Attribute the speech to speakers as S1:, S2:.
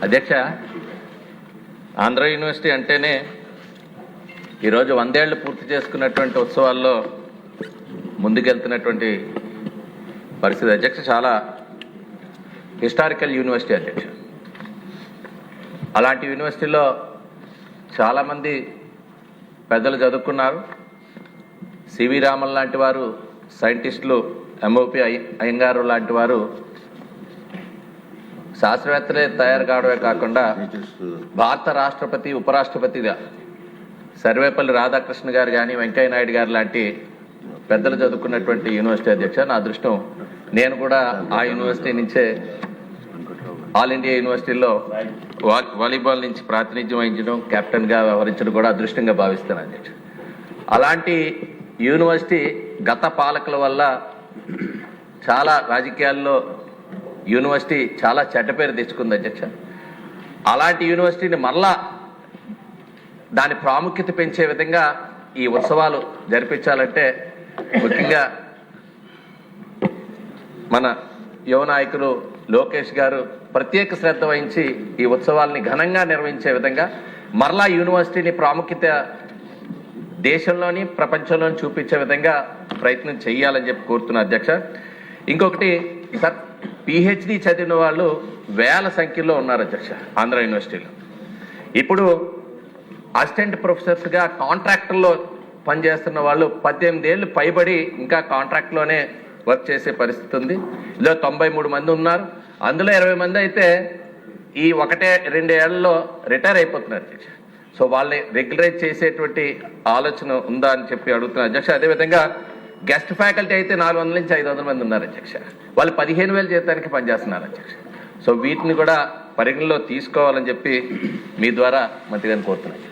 S1: అధ్యక్ష, ఆంధ్ర యూనివర్సిటీ అంటేనే ఈరోజు 100 ఏళ్లు పూర్తి చేసుకున్నటువంటి ఉత్సవాల్లో ముందుకెళ్తున్నటువంటి పరిస్థితి. అధ్యక్ష, చాలా హిస్టారికల్ యూనివర్సిటీ అధ్యక్ష. అలాంటి యూనివర్సిటీలో చాలామంది పెద్దలు చదువుకున్నారు. సివి రామన్ లాంటి వారు, సైంటిస్టులు, ఎంఓపి అయ్యంగారు లాంటి వారు శాస్త్రవేత్తలే తయారు కావడమే కాకుండా భారత రాష్ట్రపతి, ఉపరాష్ట్రపతిగా సర్వేపల్లి రాధాకృష్ణ గారు కానీ, వెంకయ్య నాయుడు గారు లాంటి పెద్దలు చదువుకున్నటువంటి యూనివర్సిటీ అధ్యక్ష. నా అదృష్టం, నేను కూడా ఆ యూనివర్సిటీ నుంచే ఆల్ ఇండియా యూనివర్సిటీలో వాలీబాల్ నుంచి ప్రాతినిధ్యం వహించడం, కెప్టెన్గా వ్యవహరించడం కూడా అదృష్టంగా భావిస్తాను అధ్యక్ష. అలాంటి యూనివర్సిటీ గత పాలకుల వల్ల చాలా రాజకీయాల్లో యూనివర్సిటీ చాలా చెడ్డ పేరు తెచ్చుకుంది అధ్యక్ష. అలాంటి యూనివర్సిటీని మరలా దాని ప్రాముఖ్యత పెంచే విధంగా ఈ ఉత్సవాలు జరిపించాలంటే ముఖ్యంగా మన యువ నాయకులు లోకేష్ గారు ప్రత్యేక శ్రద్ధ వహించి ఈ ఉత్సవాల్ని ఘనంగా నిర్వహించే విధంగా మరలా యూనివర్సిటీని ప్రాముఖ్యత దేశంలోని ప్రపంచంలోని చూపించే విధంగా ప్రయత్నం చేయాలని చెప్పి కోరుతున్నా అధ్యక్ష. ఇంకొకటి సార్, పిహెచ్డి చదివిన వాళ్ళు వేల సంఖ్యలో ఉన్నారు అధ్యక్ష ఆంధ్ర యూనివర్సిటీలో. ఇప్పుడు అసిస్టెంట్ ప్రొఫెసర్స్గా కాంట్రాక్టుల్లో పనిచేస్తున్న వాళ్ళు 18 ఏళ్ళు పైబడి ఇంకా కాంట్రాక్ట్లోనే వర్క్ చేసే పరిస్థితి ఉంది. ఇందులో 93 మంది ఉన్నారు. అందులో 20 మంది అయితే ఈ 1-2 ఏళ్లలో రిటైర్ అయిపోతున్నారు అధ్యక్ష. సో వాళ్ళని రెగ్యులరైజ్ చేసేటువంటి ఆలోచన ఉందా అని చెప్పి అడుగుతున్నారు అధ్యక్ష. అదేవిధంగా గెస్ట్ ఫ్యాకల్టీ అయితే 400 నుంచి 500 మంది ఉన్నారు అధ్యక్ష. వాళ్ళు 15,000 జీతానికి పనిచేస్తున్నారు అధ్యక్ష. సో వీటిని కూడా పరిగణలో తీసుకోవాలని చెప్పి మీ ద్వారా మంత్రి గారిని కోరుతున్నాను.